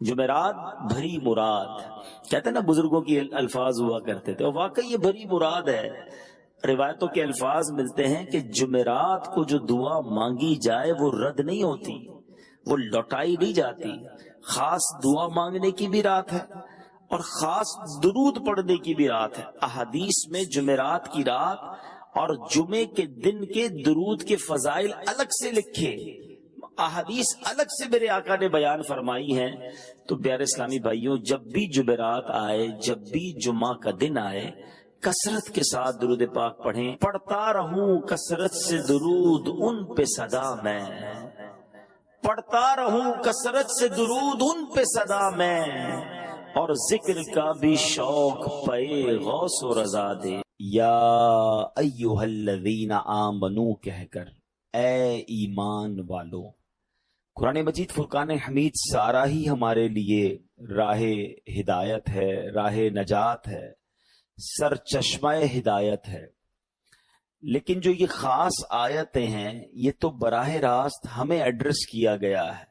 جمعرات بھری مراد، کہتے ہیں نا بزرگوں کی الفاظ ہوا کرتے تھے، اور واقعی یہ بھری مراد ہے۔ روایتوں کے الفاظ ملتے ہیں کہ جمعرات کو جو دعا مانگی جائے وہ رد نہیں ہوتی، وہ لوٹائی نہیں جاتی۔ خاص دعا مانگنے کی بھی رات ہے اور خاص درود پڑھنے کی بھی رات ہے۔ احادیث میں جمعرات کی رات اور جمعے کے دن کے درود کے فضائل الگ سے لکھے، احادیث الگ سے میرے آقا نے بیان فرمائی ہیں۔ تو پیارے اسلامی بھائیوں، جب بھی جمعرات آئے، جب بھی جمعہ کا دن آئے، کثرت کے ساتھ درود پاک پڑھیں۔ پڑھتا رہوں کثرت سے درود ان پہ صدا میں، پڑھتا رہوں کثرت سے درود ان پہ صدا میں، اور ذکر کا بھی شوق پے غوث و رضا دے۔ یا ایھا الذین آمنو کہہ کر، اے ایمان والو۔ قرآن مجید فرقان حمید سارا ہی ہمارے لیے راہ ہدایت ہے، راہ نجات ہے، سرچشمہ ہدایت ہے، لیکن جو یہ خاص آیتیں ہیں یہ تو براہ راست ہمیں ایڈریس کیا گیا ہے۔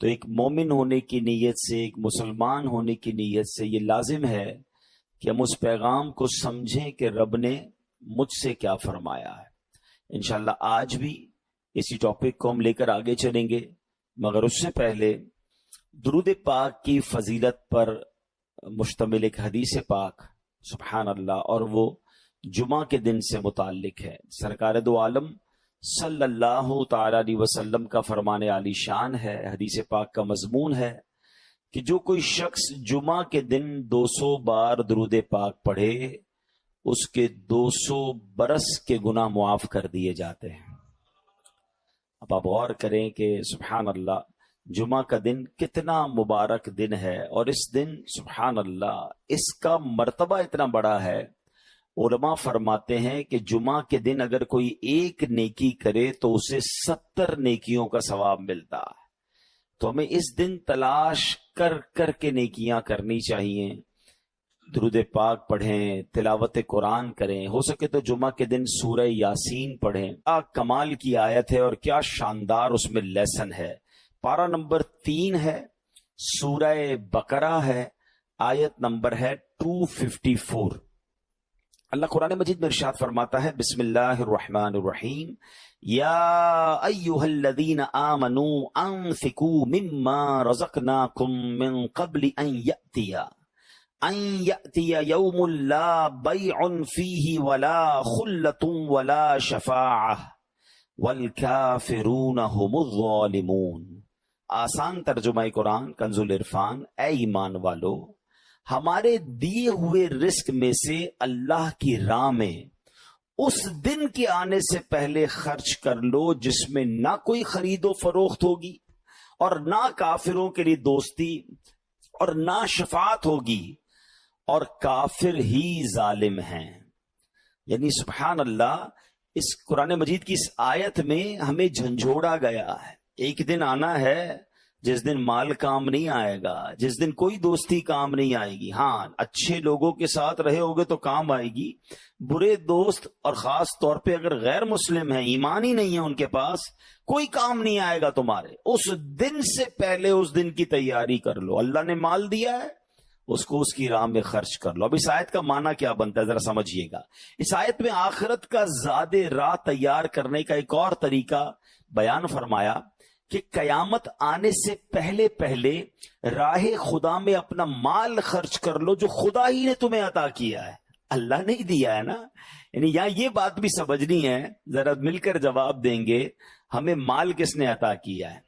تو ایک مومن ہونے کی نیت سے، ایک مسلمان ہونے کی نیت سے یہ لازم ہے کہ ہم اس پیغام کو سمجھیں کہ رب نے مجھ سے کیا فرمایا ہے۔ انشاءاللہ آج بھی اسی ٹاپک کو ہم لے کر آگے چلیں گے، مگر اس سے پہلے درود پاک کی فضیلت پر مشتمل ایک حدیث پاک، سبحان اللہ، اور وہ جمعہ کے دن سے متعلق ہے۔ سرکار دو عالم صلی اللہ تعالی علیہ وسلم کا فرمان عالی شان ہے، حدیث پاک کا مضمون ہے کہ جو کوئی شخص جمعہ کے دن 200 بار درود پاک پڑھے، اس کے 200 برس کے گناہ معاف کر دیے جاتے ہیں۔ اب آپ غور کریں کہ سبحان اللہ، جمعہ کا دن کتنا مبارک دن ہے، اور اس دن سبحان اللہ اس کا مرتبہ اتنا بڑا ہے۔ علماء فرماتے ہیں کہ جمعہ کے دن اگر کوئی ایک نیکی کرے تو اسے 70 نیکیوں کا ثواب ملتا ہے۔ تو ہمیں اس دن تلاش کر کر کے نیکیاں کرنی چاہیے، درود پاک پڑھیں، تلاوت قرآن کریں، ہو سکے تو جمعہ کے دن سورہ یاسین پڑھیں۔ کیا کمال کی آیت ہے اور کیا شاندار اس میں لیسن ہے۔ پارہ نمبر 3 ہے، سورہ بقرہ ہے، آیت نمبر ہے 254۔ اللہ قرآن مجید میں ارشاد فرماتا ہے، بسم اللہ الرحمن الرحیم، یا ایھا الذین آمنوا انفقوا مما رزقناکم من قبل ان یأتی یوم لا بیع فیہ ولا خلۃ ولا شفاعہ والکافرون هم الظالمون۔ آسان ترجمہ قرآن کنز العرفان، اے ایمان والو، ہمارے دیے ہوئے رزق میں سے اللہ کی راہ میں اس دن کے آنے سے پہلے خرچ کر لو جس میں نہ کوئی خرید و فروخت ہوگی اور نہ کافروں کے لیے دوستی اور نہ شفاعت ہوگی، اور کافر ہی ظالم ہیں۔ یعنی سبحان اللہ، اس قرآن مجید کی اس آیت میں ہمیں جھنجھوڑا گیا ہے۔ ایک دن آنا ہے جس دن مال کام نہیں آئے گا، جس دن کوئی دوستی کام نہیں آئے گی۔ ہاں، اچھے لوگوں کے ساتھ رہے ہوگے تو کام آئے گی، برے دوست اور خاص طور پہ اگر غیر مسلم ہیں، ایمان ہی نہیں ہے ان کے پاس، کوئی کام نہیں آئے گا تمہارے۔ اس دن سے پہلے اس دن کی تیاری کر لو۔ اللہ نے مال دیا ہے، اس کو اس کی راہ میں خرچ کر لو۔ اب اس آیت کا معنی کیا بنتا ہے ذرا سمجھیے گا۔ اس آیت میں آخرت کا زاد راہ تیار کرنے کا ایک اور طریقہ بیان فرمایا کہ قیامت آنے سے پہلے پہلے راہ خدا میں اپنا مال خرچ کر لو جو خدا ہی نے تمہیں عطا کیا ہے، اللہ نے ہی دیا ہے نا۔ یعنی یہاں یہ بات بھی سمجھنی ہے، ذرا مل کر جواب دیں گے، ہمیں مال کس نے عطا کیا ہے؟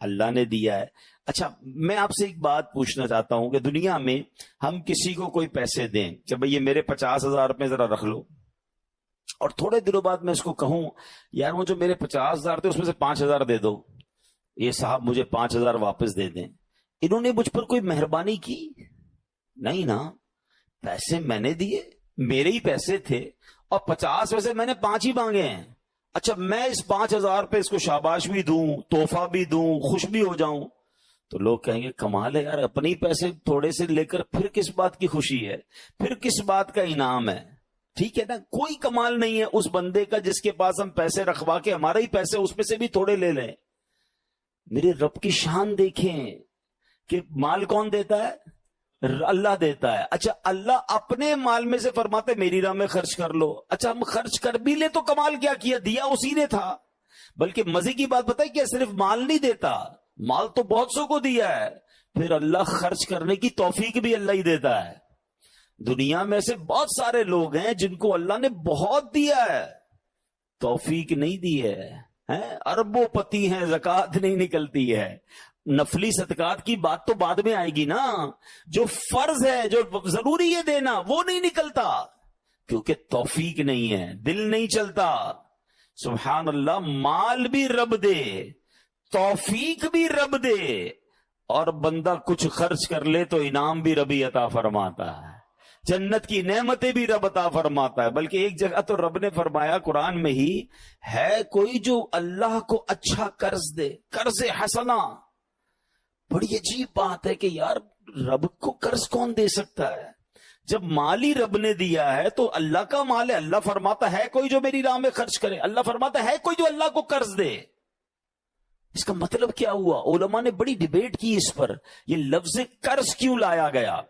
اللہ نے دیا ہے۔ اچھا، میں آپ سے ایک بات پوچھنا چاہتا ہوں کہ دنیا میں ہم کسی کو کوئی پیسے دیں کہ بھئی یہ میرے 50,000 روپے ذرا رکھ لو، اور تھوڑے دنوں بعد میں اس کو کہوں یار وہ جو میرے 50,000 تھے اس میں سے 5,000 دے دو، یہ صاحب مجھے 5,000 واپس دے دیں، انہوں نے مجھ پر کوئی مہربانی کی؟ نہیں نا، پیسے میں نے دیے، میرے ہی پیسے تھے، اور 50 میں سے میں نے 5 ہی مانگے ہیں۔ اچھا، میں اس 5,000 پہ اس کو شاباش بھی دوں، تحفہ بھی دوں، خوش بھی ہو جاؤں، تو لوگ کہیں گے کمال ہے یار، اپنی پیسے تھوڑے سے لے کر پھر کس بات کی خوشی ہے، پھر کس بات کا انعام ہے؟ ٹھیک ہے نا، کوئی کمال نہیں ہے اس بندے کا جس کے پاس ہم پیسے رکھوا کے ہمارے ہی پیسے اس میں سے بھی تھوڑے لے لیں۔ میرے رب کی شان دیکھیں کہ مال کون دیتا ہے؟ اللہ دیتا ہے. اچھا اللہ اپنے مال میں سے فرماتے میری راہ میں خرچ کر لو. اچھا ہم خرچ کر بھی لے تو کمال کیا کیا, دیا اسی نے تھا. بلکہ مزے کی بات بتائی کہ صرف مال نہیں دیتا, مال تو بہت سو کو دیا ہے, پھر اللہ خرچ کرنے کی توفیق بھی اللہ ہی دیتا ہے. دنیا میں سے بہت سارے لوگ ہیں جن کو اللہ نے بہت دیا ہے, توفیق نہیں دی ہے, اربوں پتی ہیں, زکوٰۃ نہیں نکلتی ہے. نفلی صدقات کی بات تو بعد میں آئے گی نا, جو فرض ہے جو ضروری ہے دینا وہ نہیں نکلتا, کیونکہ توفیق نہیں ہے, دل نہیں چلتا. سبحان اللہ, مال بھی رب دے, توفیق بھی رب دے, اور بندہ کچھ خرچ کر لے تو انعام بھی ربی عطا فرماتا ہے, جنت کی نعمتیں بھی رب عطا فرماتا ہے. بلکہ ایک جگہ تو رب نے فرمایا قرآن میں ہی, ہے کوئی جو اللہ کو اچھا قرض دے, قرض حسنا. بڑی عجیب بات ہے کہ یار رب کو قرض کون دے سکتا ہے؟ جب مال ہی رب نے دیا ہے تو اللہ کا مال ہے. اللہ فرماتا ہے کوئی جو میری راہ میں خرچ کرے, اللہ فرماتا ہے کوئی جو اللہ کو قرض دے. اس کا مطلب کیا ہوا؟ علماء نے بڑی ڈیبیٹ کی اس پر, یہ لفظ قرض کیوں لایا گیا.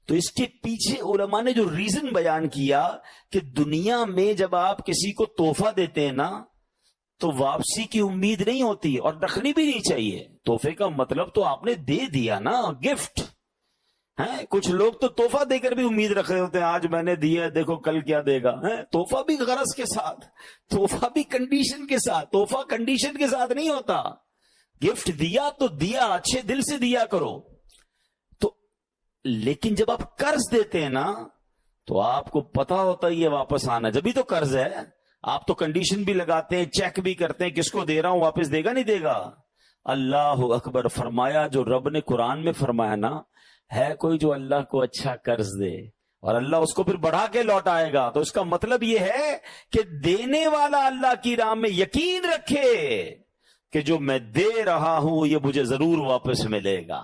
تو اس کے پیچھے علماء نے جو ریزن بیان کیا کہ دنیا میں جب آپ کسی کو تحفہ دیتے ہیں نا تو واپسی کی امید نہیں ہوتی اور رکھنی بھی نہیں چاہیے. تحفے کا مطلب تو آپ نے دے دیا نا, گفٹ ہے. کچھ لوگ تو تحفہ دے کر بھی امید رکھ رہے ہوتے ہیں, آج میں نے دیا دیکھو کل کیا دے گا. تحفہ بھی غرض کے ساتھ, تحفہ بھی کنڈیشن کے ساتھ. تحفہ کنڈیشن کے ساتھ نہیں ہوتا. گفٹ دیا تو دیا, اچھے دل سے دیا کرو. تو لیکن جب آپ قرض دیتے ہیں نا تو آپ کو پتا ہوتا ہے یہ واپس آنا, جبھی تو قرض ہے. آپ تو کنڈیشن بھی لگاتے ہیں, چیک بھی کرتے ہیں, کس کو دے رہا ہوں, واپس دے گا نہیں دے گا. اللہ اکبر. فرمایا جو رب نے قرآن میں فرمایا نا, ہے کوئی جو اللہ کو اچھا قرض دے اور اللہ اس کو پھر بڑھا کے لوٹائے گا. تو اس کا مطلب یہ ہے کہ دینے والا اللہ کی راہ میں یقین رکھے کہ جو میں دے رہا ہوں یہ مجھے ضرور واپس ملے گا.